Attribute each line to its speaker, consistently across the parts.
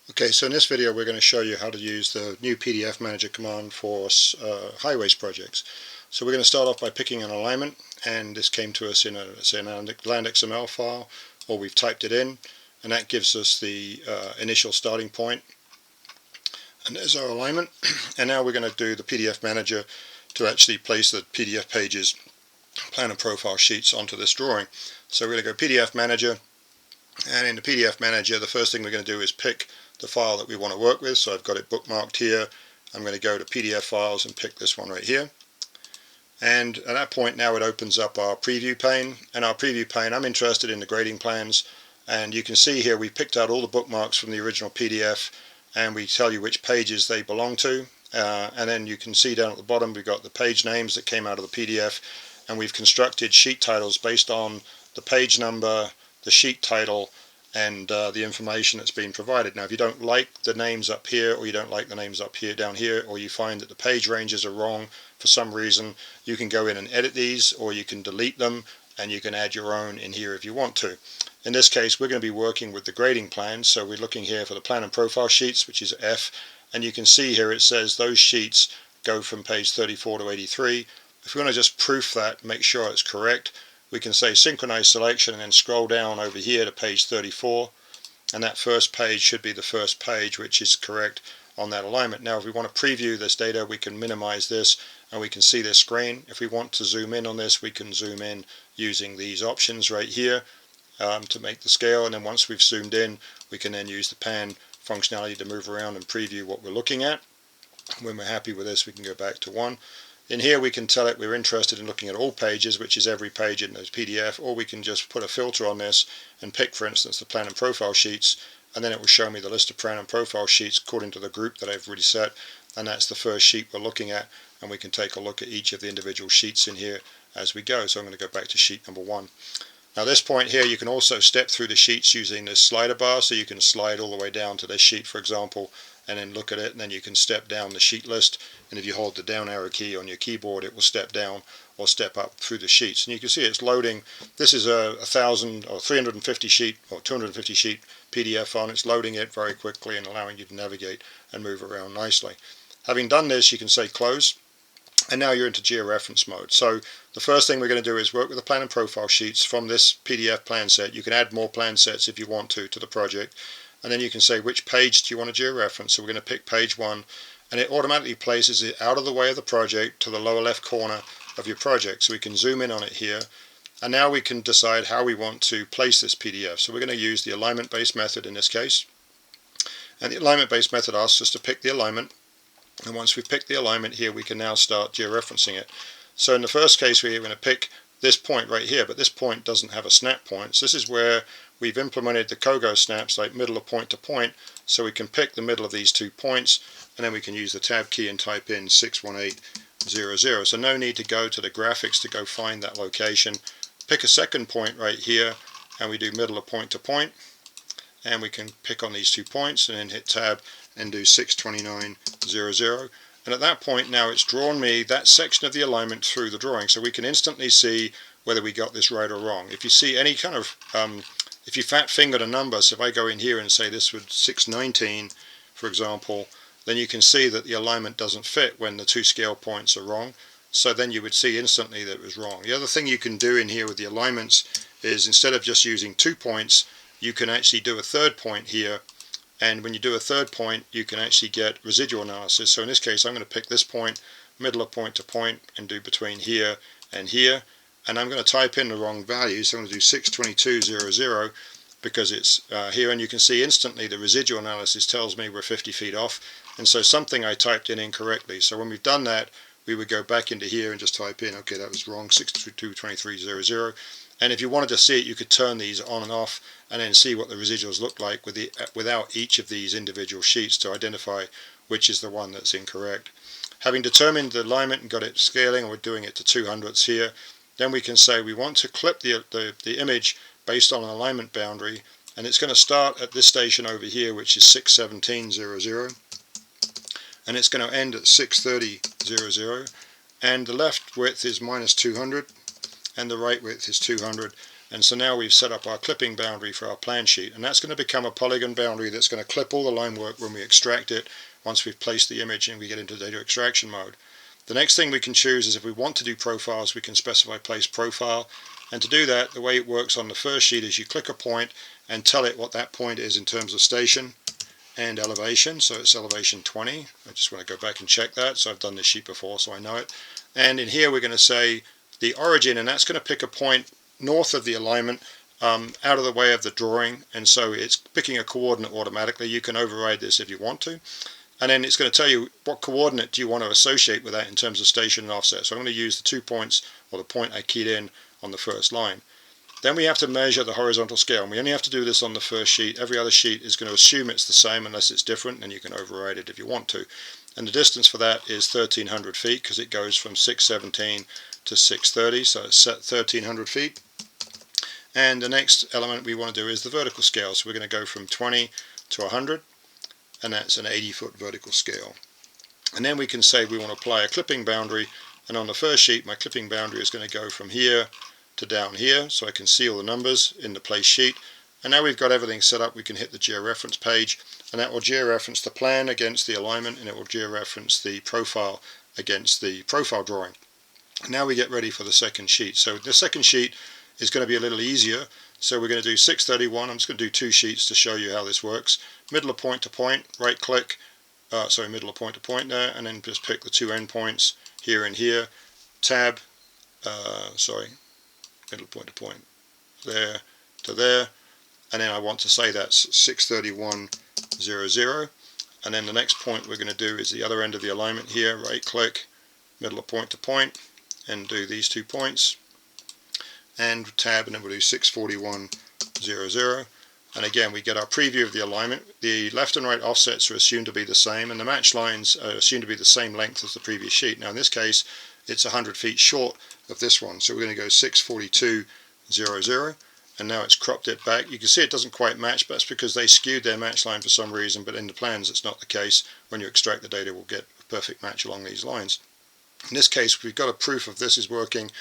Speaker 1: Okay, so in this video we're going to show you how to use the new PDF Manager command for highways projects. So we're going to start off by picking an alignment, and this came to us in an land XML file, or we've typed it in, and that gives us the initial starting point. And there's our alignment. And now we're going to do the PDF Manager to actually place the PDF pages, plan and profile sheets onto this drawing. So we're going to go PDF Manager, and in the PDF Manager the first thing we're going to do is pick the file that we want to work with. So I've got it bookmarked here. I'm going to go to PDF files and pick this one right here. And at that point now it opens up our preview pane. And our preview pane, I'm interested in the grading plans. And you can see here we picked out all the bookmarks from the original PDF, and we tell you which pages they belong to. And then you can see down at the bottom we've got the page names that came out of the PDF, and we've constructed sheet titles based on the page number, the sheet title, and the information that's been provided. Now if you don't like the names up here, or you don't like the names up here, down here, or you find that the page ranges are wrong for some reason, you can go in and edit these, or you can delete them, and you can add your own in here if you want to. In this case we're going to be working with the grading plans, so we're looking here for the plan and profile sheets, which is F, and you can see here it says those sheets go from page 34 to 83. If we want to just proof that, make sure it's correct, we can say synchronize selection and then scroll down over here to page 34, and that first page should be the first page which is correct on that alignment. Now if we want to preview this data, we can minimize this and we can see this screen. If we want to zoom in on this, we can zoom in using these options right here to make the scale, and then once we've zoomed in we can then use the pan functionality to move around and preview what we're looking at. When we're happy with this, we can go back to 1. In here we can tell it we're interested in looking at all pages, which is every page in the PDF, or we can just put a filter on this and pick, for instance, the plan and profile sheets, and then it will show me the list of plan and profile sheets according to the group that I've already set, and that's the first sheet we're looking at, and we can take a look at each of the individual sheets in here as we go. So I'm going to go back to sheet number 1. Now this point here you can also step through the sheets using this slider bar, so you can slide all the way down to this sheet, for example, and then look at it, and then you can step down the sheet list, and if you hold the down arrow key on your keyboard it will step down or step up through the sheets, and you can see it's loading. This is a 1000 or 350 sheet or 250 sheet PDF file. It's loading it very quickly and allowing you to navigate and move around nicely. Having done this, you can say close, and now you're into georeference mode. So the first thing we're going to do is work with the plan and profile sheets from this PDF plan set. You can add more plan sets if you want to the project, and then you can say which page do you want to georeference. So we're going to pick page 1, and it automatically places it out of the way of the project to the lower left corner of your project. So we can zoom in on it here, and now we can decide how we want to place this PDF. So we're going to use the alignment based method in this case, and the alignment based method asks us to pick the alignment, and once we've picked the alignment here we can now start georeferencing it. So in the first case we're going to pick this point right here, but this point doesn't have a snap point. So this is where we've implemented the COGO snaps, like middle of point to point, so we can pick the middle of these 2 points, and then we can use the tab key and type in 61800. So no need to go to the graphics to go find that location. Pick a second point right here, and we do middle of point to point, and we can pick on these 2 points and then hit tab and do 62900. And at that point now it's drawn me that section of the alignment through the drawing, so we can instantly see whether we got this right or wrong. If you see any kind of if you fat fingered a number, so if I go in here and say this was 619 for example, then you can see that the alignment doesn't fit when the 2 scale points are wrong, so then you would see instantly that it was wrong. The other thing you can do in here with the alignments is, instead of just using 2 points, you can actually do a third point here, and when you do a third point you can actually get residual analysis. So in this case I'm going to pick this point, middle of point to point, and do between here and here, and I'm going to type in the wrong value, so I'm going to do 62200 because it's here, and you can see instantly the residual analysis tells me we're 50 feet off, and so something I typed in incorrectly. So when we've done that we would go back into here and just type in, okay, that was wrong, 6222300. And if you wanted to see it, you could turn these on and off and then see what the residuals look like without each of these individual sheets to identify which is the one that's incorrect. Having determined the alignment and got it scaling, and we're doing it to 200ths here, then we can say we want to clip the image based on an alignment boundary, and it's going to start at this station over here, which is 61700, and it's going to end at 63000, and the left width is -200, and the right width is 200. And so now we've set up our clipping boundary for our plan sheet, and that's going to become a polygon boundary that's going to clip all the line work when we extract it once we've placed the image and we get into data extraction mode. The next thing we can choose is if we want to do profiles, we can specify place profile, and to do that the way it works on the first sheet is you click a point and tell it what that point is in terms of station and elevation. So it's elevation 20. I just want to go back and check that, so I've done this sheet before so I know it. And in here we're going to say the origin, and that's going to pick a point north of the alignment, out of the way of the drawing, and so it's picking a coordinate automatically. You can override this if you want to, and then it's going to tell you what coordinate do you want to associate with that in terms of station and offset. So I'm going to use the 2 points, or the point I keyed in on the first line. Then we have to measure the horizontal scale, and we only have to do this on the first sheet. Every other sheet is going to assume it's the same unless it's different, and you can override it if you want to. And the distance for that is 1300 feet because it goes from 617 to 630, so it's set 1300 feet. And the next element we want to do is the vertical scale. So we're going to go from 20 to 100, and that's an 80-foot vertical scale. And then we can say we want to apply a clipping boundary, and on the first sheet my clipping boundary is going to go from here to down here, so I can see all the numbers in the place sheet. And now we've got everything set up, we can hit the georeference page, and that will georeference the plan against the alignment, and it will georeference the profile against the profile drawing. Now we get ready for the second sheet. So the second sheet is going to be a little easier, so we're going to do 631. I'm just going to do 2 sheets to show you how this works. Middle of point to point, right click, middle of point to point there, and then just pick the 2 endpoints here and here, tab, middle of point to point, there to there, and then I want to say that's 631.00, and then the next point we're going to do is the other end of the alignment here, right click, middle of point to point, and do these 2 points, and tab, and then we'll do 641.00, and again we get our preview of the alignment. The left and right offsets are assumed to be the same, and the match lines are assumed to be the same length as the previous sheet. Now in this case it's 100 feet short of this one, so we're going to go 642.00, and now it's cropped it back. You can see it doesn't quite match, but that's because they skewed their match line for some reason, but in the plans it's not the case. When you extract the data we'll get a perfect match along these lines. In this case we've got a proof of this is working.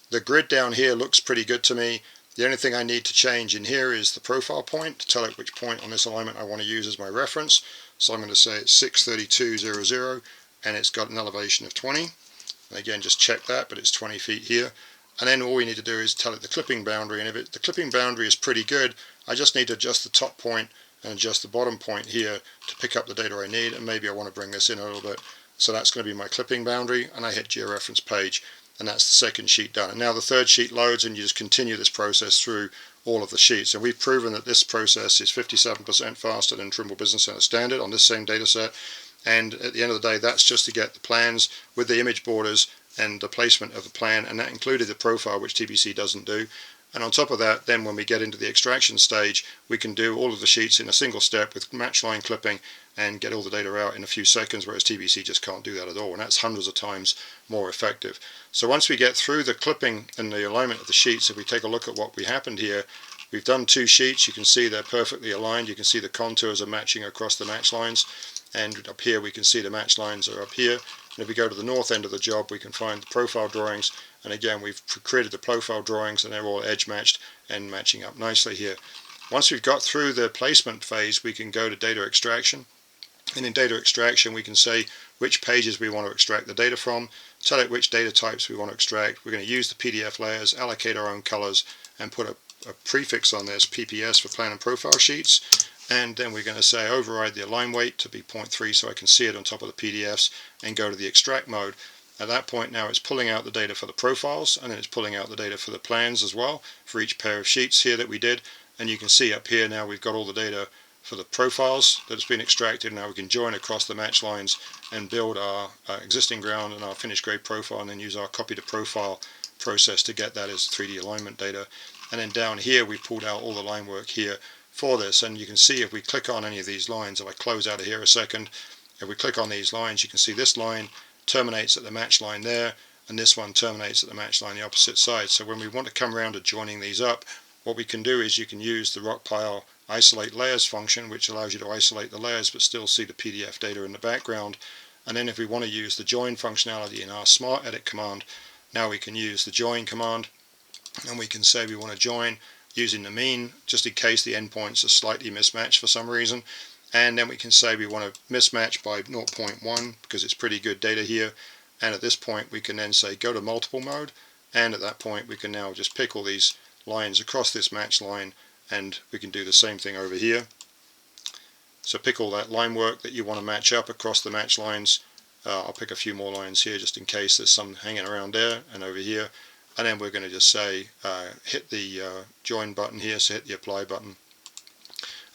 Speaker 1: The grid down here looks pretty good to me. The only thing I need to change in here is the profile point to tell it which point on this alignment I want to use as my reference. So I'm going to say it's 632.00, and it's got an elevation of 20. And again, just check that, but it's 20 feet here. And then all we need to do is tell it the clipping boundary, and if the clipping boundary is pretty good, I just need to adjust the top point and adjust the bottom point here to pick up the data I need, and maybe I want to bring this in a little bit. So that's going to be my clipping boundary, and I hit georeference page, and that's the second sheet done. And now the third sheet loads, and you just continue this process through all of the sheets. And we've proven that this process is 57% faster than Trimble Business Center Standard on this same data set. And at the end of the day, that's just to get the plans with the image borders and the placement of the plan, and that included the profile, which TBC doesn't do. And on top of that, then when we get into the extraction stage, we can do all of the sheets in a single step with match line clipping and get all the data out in a few seconds, whereas TBC just can't do that at all, and that's hundreds of times more effective. So once we get through the clipping and the alignment of the sheets, if we take a look at what we happened here, we've done 2 sheets. You can see they're perfectly aligned. You can see the contours are matching across the match lines, and up here we can see the match lines are up here. And if we go to the north end of the job, we can find the profile drawings, and again we've created the profile drawings, and they're all edge matched and matching up nicely here. Once we've got through the placement phase, we can go to data extraction. And in data extraction we can say which pages we want to extract the data from, tell it which data types we want to extract. We're going to use the PDF layers, allocate our own colors, and put a prefix on this, PPS, for plan and profile sheets. And then we're going to say override the align weight to be 0.3 so I can see it on top of the PDFs, and go to the extract mode. At that point now it's pulling out the data for the profiles, and then it's pulling out the data for the plans as well for each pair of sheets here that we did. And you can see up here now we've got all the data for the profiles that's been extracted. Now we can join across the match lines and build our existing ground and our finished grade profile, and then use our copy to profile process to get that as 3D alignment data. And then down here we pulled out all the line work here for this, and you can see if we click on any of these lines, if I close out of here a second, if we click on these lines you can see this line terminates at the match line there, and this one terminates at the match line the opposite side. So when we want to come around to joining these up, what we can do is you can use the rock pile isolate layers function, which allows you to isolate the layers but still see the PDF data in the background. And then if we want to use the join functionality in our smart edit command, now we can use the join command, and we can say we want to join using the mean, just in case the endpoints are slightly mismatched for some reason. And then we can say we want to mismatch by 0.1 because it's pretty good data here. And at this point we can then say go to multiple mode, and at that point we can now just pick all these lines across this match line, and we can do the same thing over here. So pick all that line work that you want to match up across the match lines. I'll pick a few more lines here just in case there's some hanging around there and over here. And then we're going to just say hit the join button here, so hit the apply button.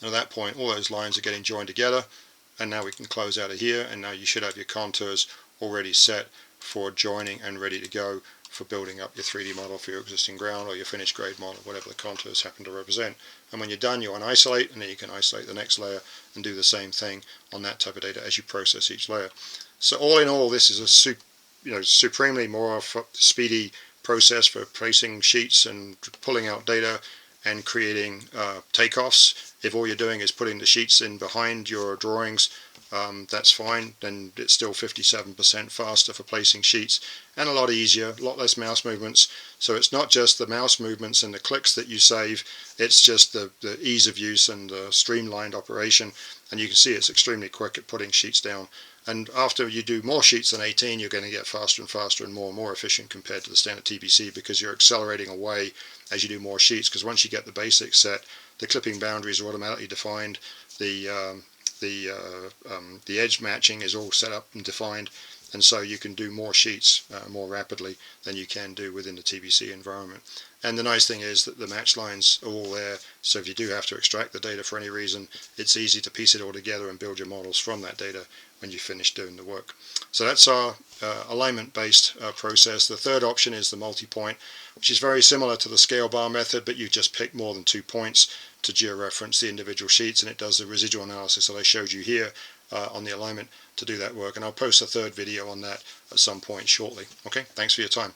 Speaker 1: And at that point all those lines are getting joined together, and now we can close out of here, and now you should have your contours already set for joining and ready to go for building up your 3D model for your existing ground or your finished grade model, whatever the contours happen to represent. And when you're done, you want to isolate, and then you can isolate the next layer and do the same thing on that type of data as you process each layer. So all in all, this is a supremely more speedy process for placing sheets and pulling out data and creating takeoffs. If all you're doing is putting the sheets in behind your drawings, that's fine. Then it's still 57% faster for placing sheets, and a lot easier, a lot less mouse movements. So it's not just the mouse movements and the clicks that you save, it's just the ease of use and the streamlined operation. And you can see it's extremely quick at putting sheets down. And after you do more sheets than 18, you're going to get faster and faster and more efficient compared to the standard TPC, because you're accelerating away as you do more sheets. Because once you get the basics set, the clipping boundaries are automatically defined, the edge matching is all set up and defined, and so you can do more sheets more rapidly than you can do within the TPC environment. And the nice thing is that the match lines are all there, so if you do have to extract the data for any reason, it's easy to piece it all together and build your models from that data when you finish doing the work. So that's our alignment based process. The third option is the multi-point, which is very similar to the scale bar method, but you just pick more than 2 points to georeference the individual sheets, and it does the residual analysis that I showed you here on the alignment to do that work. And I'll post a third video on that at some point shortly. Okay, thanks for your time.